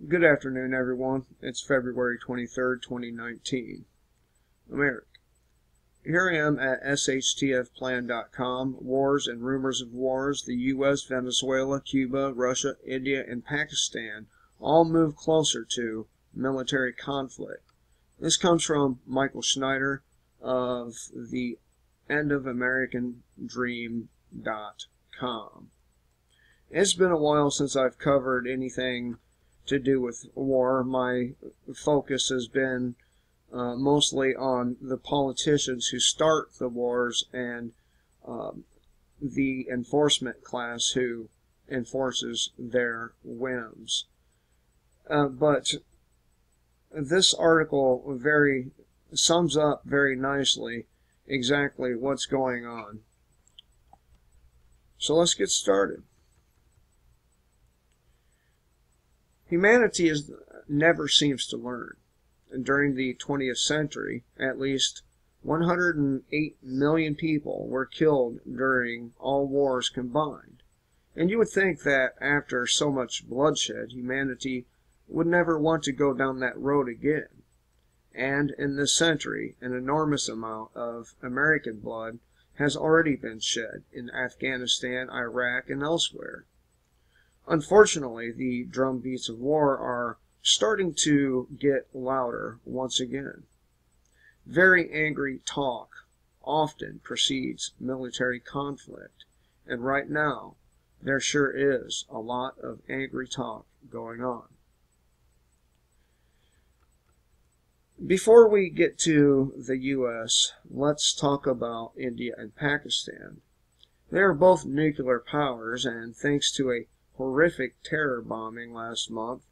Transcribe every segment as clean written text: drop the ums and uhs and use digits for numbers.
Good afternoon, everyone. It's February 23rd, 2019. I'm Eric. Here I am at shtfplan.com. Wars and rumors of wars. The U.S., Venezuela, Cuba, Russia, India, and Pakistan all move closer to military conflict. This comes from Michael Schneider of the endofamericandream.com. It's been a while since I've covered anything to do with war. My focus has been mostly on the politicians who start the wars and the enforcement class who enforces their whims. But this article sums up very nicely exactly what's going on. So let's get started. Humanity never seems to learn. And during the 20th century, at least 108 million people were killed during all wars combined. And you would think that after so much bloodshed, humanity would never want to go down that road again. And in this century, an enormous amount of American blood has already been shed in Afghanistan, Iraq, and elsewhere. Unfortunately, the drumbeats of war are starting to get louder once again. Very angry talk often precedes military conflict, and right now there sure is a lot of angry talk going on. Before we get to the U.S., let's talk about India and Pakistan. They are both nuclear powers, and thanks to a horrific terror bombing last month,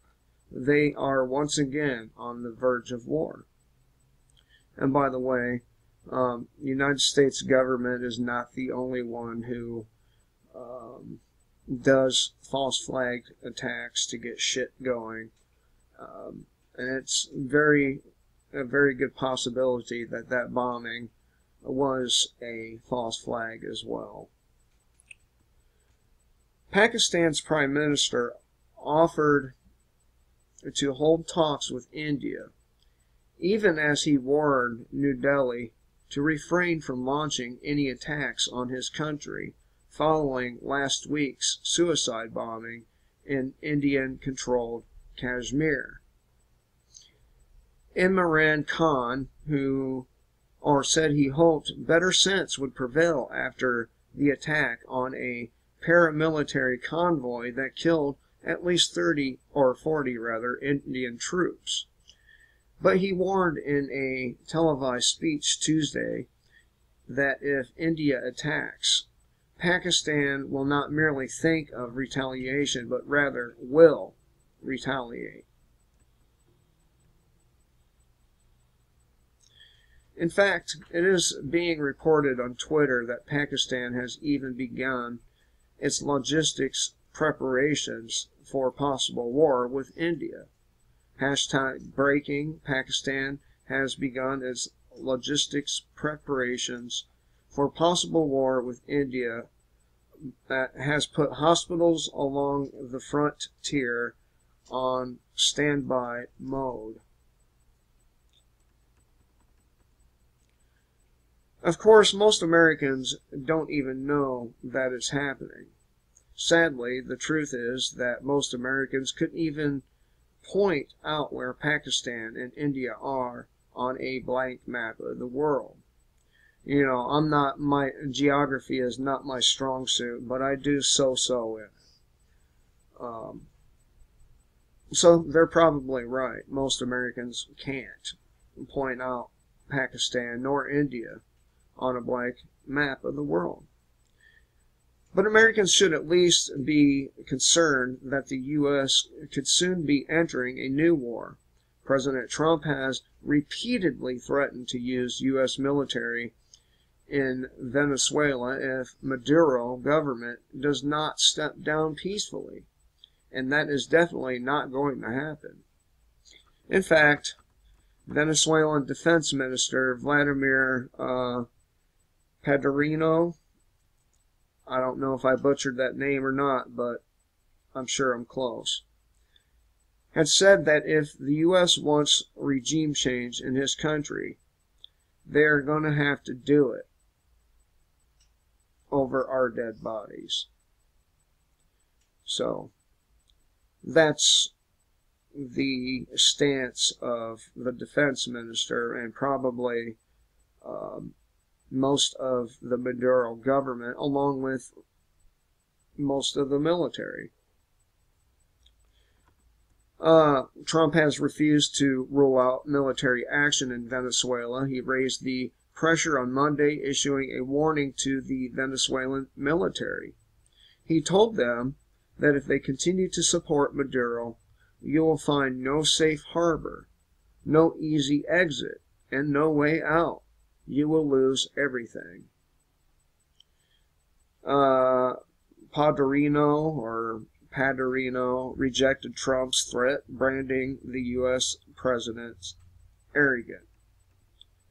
they are once again on the verge of war. And by the way, the United States government is not the only one who does false flag attacks to get shit going. And it's a very good possibility that that bombing was a false flag as well. Pakistan's Prime Minister offered to hold talks with India, even as he warned New Delhi to refrain from launching any attacks on his country following last week's suicide bombing in Indian-controlled Kashmir. Imran Khan, said he hoped better sense would prevail after the attack on a paramilitary convoy that killed at least 40 Indian troops. But he warned in a televised speech Tuesday that if India attacks, Pakistan will not merely think of retaliation, but rather will retaliate. In fact, it is being reported on Twitter that Pakistan has even begun its logistics preparations for possible war with India. #breaking, Pakistan has begun its logistics preparations for possible war with India that has put hospitals along the frontier on standby mode. Of course, most Americans don't even know that it's happening. Sadly, the truth is that most Americans couldn't even point out where Pakistan and India are on a blank map of the world. You know, my geography is not my strong suit, but I do so in it. So they're probably right. Most Americans can't point out Pakistan nor India on a blank map of the world. But Americans should at least be concerned that the U.S. could soon be entering a new war. President Trump has repeatedly threatened to use U.S. military in Venezuela if Maduro government does not step down peacefully. And that is definitely not going to happen. In fact, Venezuelan Defense Minister Vladimir Padrino, I don't know if I butchered that name or not, but I'm sure I'm close, had said that if the U.S. wants regime change in his country, they're going to have to do it over our dead bodies. So that's the stance of the defense minister and probably most of the Maduro government, along with most of the military. Trump has refused to rule out military action in Venezuela. He raised the pressure on Monday, issuing a warning to the Venezuelan military. He told them that if they continue to support Maduro, you will find no safe harbor, no easy exit, and no way out. You will lose everything. Padrino rejected Trump's threat, branding the U.S. president arrogant.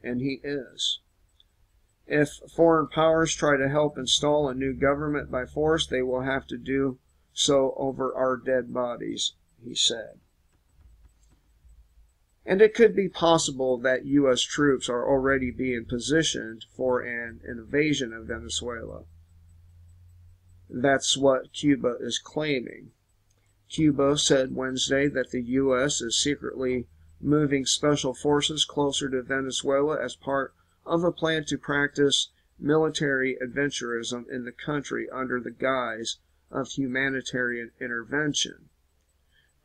And he is. If foreign powers try to help install a new government by force, they will have to do so over our dead bodies, he said. And it could be possible that U.S. troops are already being positioned for an invasion of Venezuela. That's what Cuba is claiming. Cuba said Wednesday that the U.S. is secretly moving special forces closer to Venezuela as part of a plan to practice military adventurism in the country under the guise of humanitarian intervention.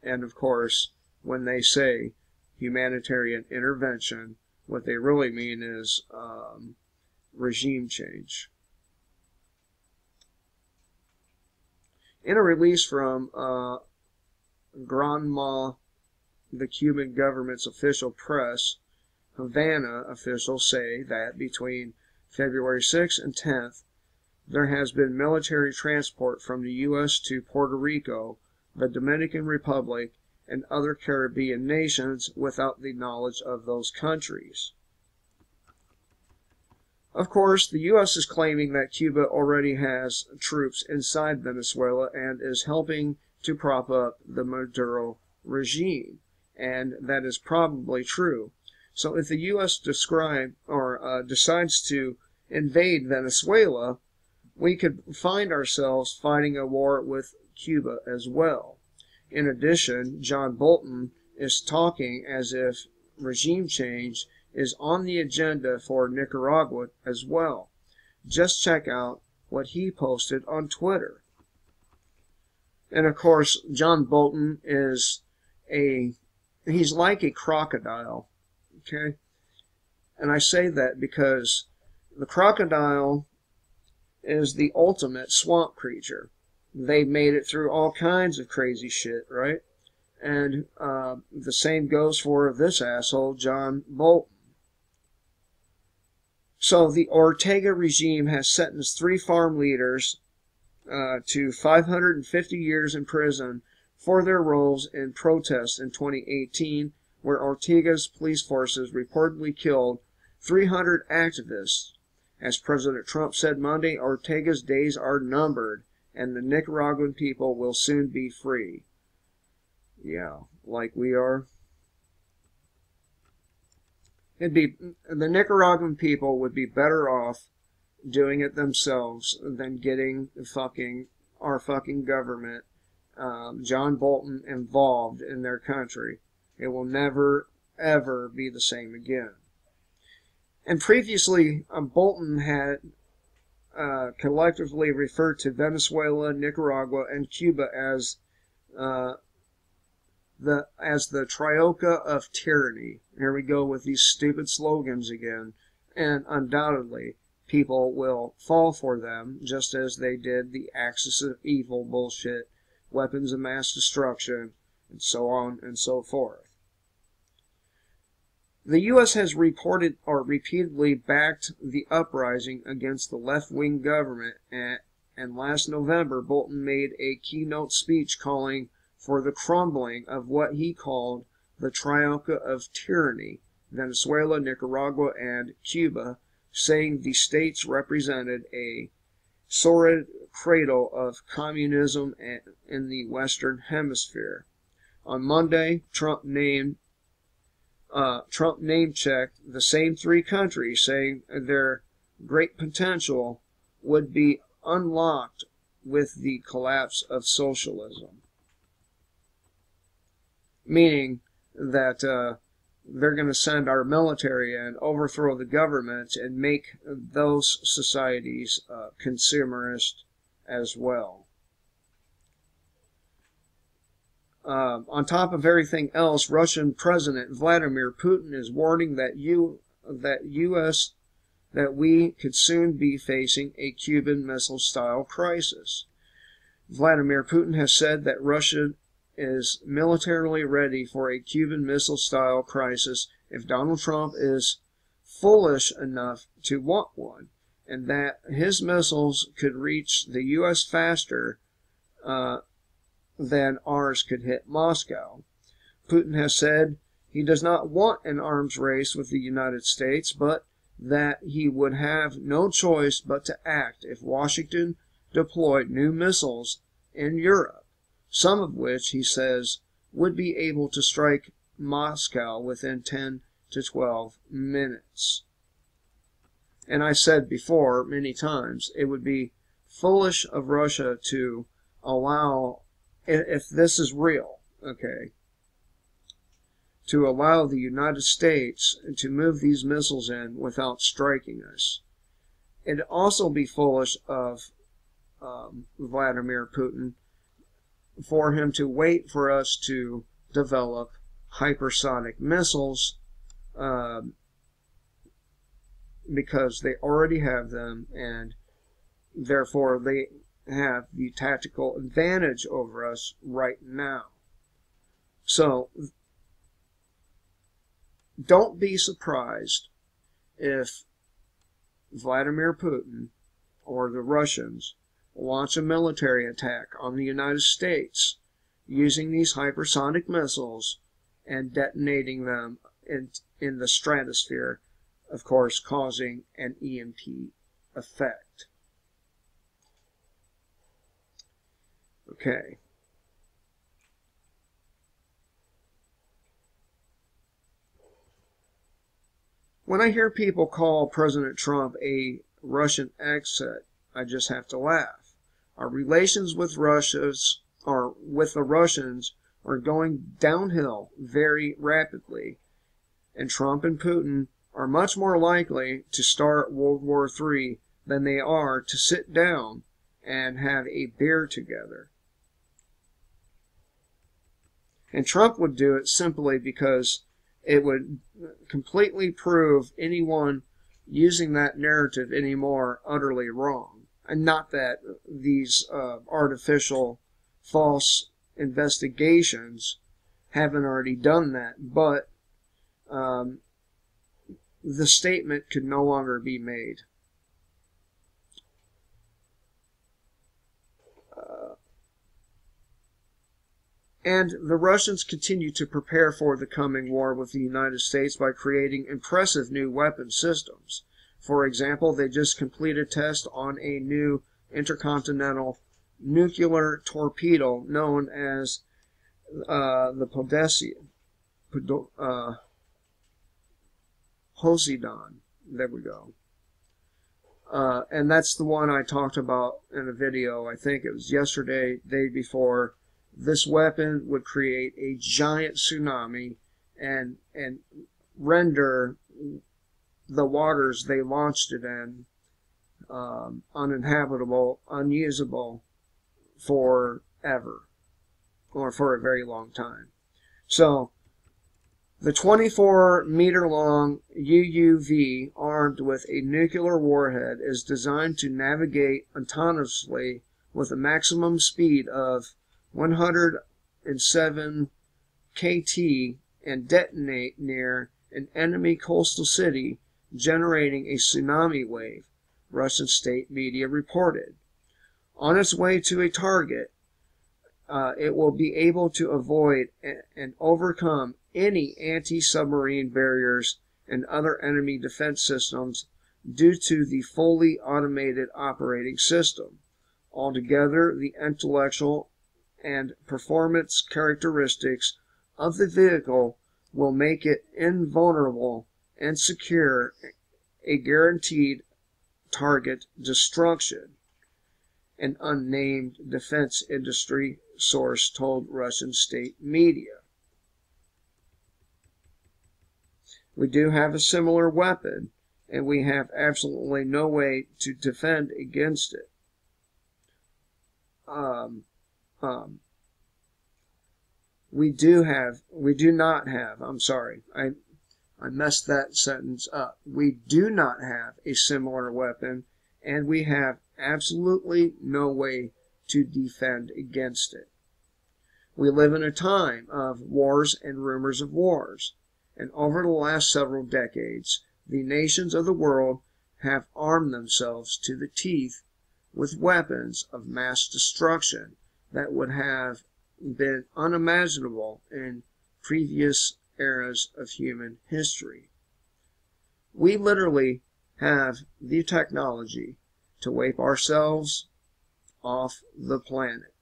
And of course, when they say humanitarian intervention, what they really mean is regime change. In a release from Granma, the Cuban government's official press, Havana officials say that between February 6th and 10th, there has been military transport from the U.S. to Puerto Rico, the Dominican Republic, and other Caribbean nations without the knowledge of those countries. Of course, the U.S. is claiming that Cuba already has troops inside Venezuela and is helping to prop up the Maduro regime, and that is probably true. So if the U.S. decides to invade Venezuela, we could find ourselves fighting a war with Cuba as well. In addition, John Bolton is talking as if regime change is on the agenda for Nicaragua as well. Just check out what he posted on Twitter. And of course, John Bolton is he's like a crocodile, okay? And I say that because the crocodile is the ultimate swamp creature. They made it through all kinds of crazy shit, right? And the same goes for this asshole, John Bolton. So the Ortega regime has sentenced 3 farm leaders to 550 years in prison for their roles in protests in 2018, where Ortega's police forces reportedly killed 300 activists. As President Trump said Monday, Ortega's days are numbered, and the Nicaraguan people will soon be free. Yeah, like we are. The Nicaraguan people would be better off doing it themselves than getting our fucking government, John Bolton, involved in their country. It will never, ever be the same again. And previously, Bolton had collectively referred to Venezuela, Nicaragua, and Cuba as the troika of tyranny. Here we go with these stupid slogans again, and undoubtedly people will fall for them, just as they did the axis of evil bullshit, weapons of mass destruction, and so on and so forth. The U.S. has repeatedly backed the uprising against the left-wing government, and last November, Bolton made a keynote speech calling for the crumbling of what he called the troika of tyranny, Venezuela, Nicaragua, and Cuba, saying the states represented a sordid cradle of communism in the Western Hemisphere. On Monday, Trump name checked the same three countries, saying their great potential would be unlocked with the collapse of socialism. Meaning that they're going to send our military in, overthrow the government, and make those societies consumerist as well. On top of everything else, Russian President Vladimir Putin is warning that we could soon be facing a Cuban Missile-style crisis. Vladimir Putin has said that Russia is militarily ready for a Cuban Missile-style crisis if Donald Trump is foolish enough to want one, and that his missiles could reach the U.S. faster than ours could hit Moscow. Putin has said he does not want an arms race with the United States, but that he would have no choice but to act if Washington deployed new missiles in Europe, some of which, he says, would be able to strike Moscow within 10 to 12 minutes. And I said before many times, it would be foolish of Russia to allow, if this is real, okay, to allow the United States to move these missiles in without striking us. It'd also be foolish of Vladimir Putin for him to wait for us to develop hypersonic missiles because they already have them, and therefore they have the tactical advantage over us right now. So don't be surprised if Vladimir Putin or the Russians launch a military attack on the United States using these hypersonic missiles and detonating them in the stratosphere, of course, causing an EMP effect. Okay. When I hear people call President Trump a Russian exit, I just have to laugh. Our relations with the Russians are going downhill very rapidly, and Trump and Putin are much more likely to start World War III than they are to sit down and have a beer together. And Trump would do it simply because it would completely prove anyone using that narrative anymore utterly wrong. And not that these artificial false investigations haven't already done that, but the statement could no longer be made. And the Russians continue to prepare for the coming war with the United States by creating impressive new weapon systems. For example, they just completed tests on a new intercontinental nuclear torpedo known as the Poseidon. There we go. And that's the one I talked about in a video, I think it was yesterday, day before. This weapon would create a giant tsunami and render the waters they launched it in uninhabitable, unusable forever, or for a very long time. So the 24-meter-long UUV, armed with a nuclear warhead, is designed to navigate autonomously with a maximum speed of 107 kT and detonate near an enemy coastal city, generating a tsunami wave, Russian state media reported. On its way to a target, it will be able to avoid and overcome any anti-submarine barriers and other enemy defense systems due to the fully automated operating system. Altogether, the intellectual and performance characteristics of the vehicle will make it invulnerable and secure a guaranteed target destruction, an unnamed defense industry source told Russian state media. We do have a similar weapon, and we have absolutely no way to defend against it. We do not have, I'm sorry, I messed that sentence up. We do not have a similar weapon, and we have absolutely no way to defend against it. We live in a time of wars and rumors of wars, and over the last several decades, the nations of the world have armed themselves to the teeth with weapons of mass destruction that would have been unimaginable in previous eras of human history. We literally have the technology to wipe ourselves off the planet.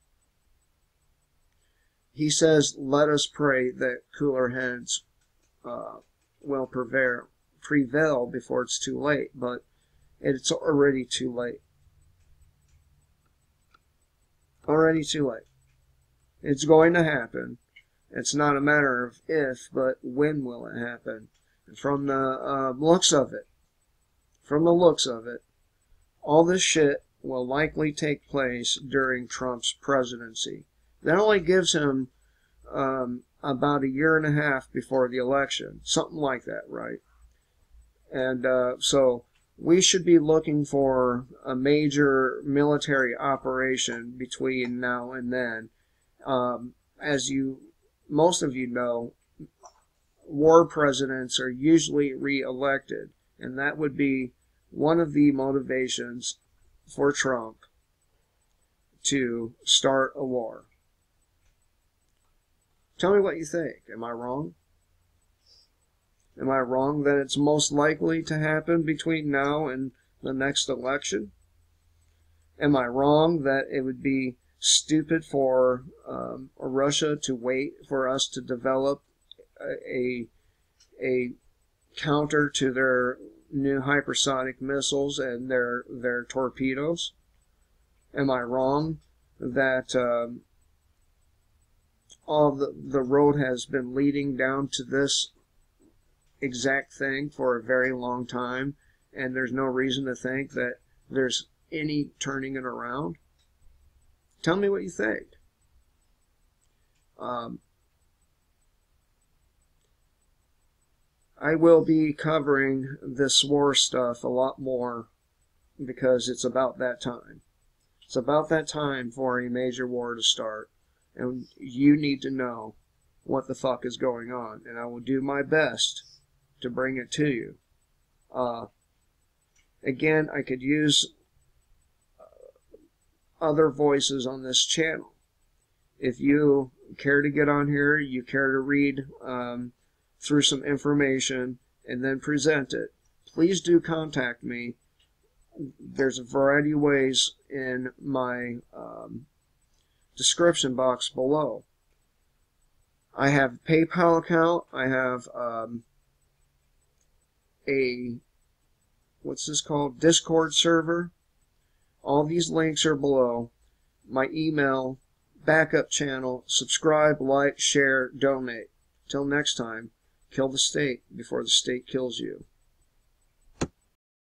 He says, let us pray that cooler heads will prevail before it's too late, but it's already too late. Already too late. It's going to happen. It's not a matter of if, but when will it happen. And from the looks of it, all this shit will likely take place during Trump's presidency. That only gives him about a year and a half before the election. Something like that, right? And so we should be looking for a major military operation between now and then. As most of you know, war presidents are usually re-elected, and that would be one of the motivations for Trump to start a war. Tell me what you think. Am I wrong? Am I wrong that it's most likely to happen between now and the next election? Am I wrong that it would be stupid for Russia to wait for us to develop a counter to their new hypersonic missiles and their torpedoes? Am I wrong that all the road has been leading down to this exact thing for a very long time, and there's no reason to think that there's any turning it around? Tell me what you think. I will be covering this war stuff a lot more because it's about that time. It's about that time for a major war to start, and you need to know what the fuck is going on, and I will do my best to bring it to you. Again, I could use other voices on this channel. If you care to get on here, you care to read through some information and then present it, please do contact me. There's a variety of ways in my description box below. I have a PayPal account. I have what's this called? Discord server. All these links are below. My email, backup channel, subscribe, like, share, donate. Till next time, kill the state before the state kills you.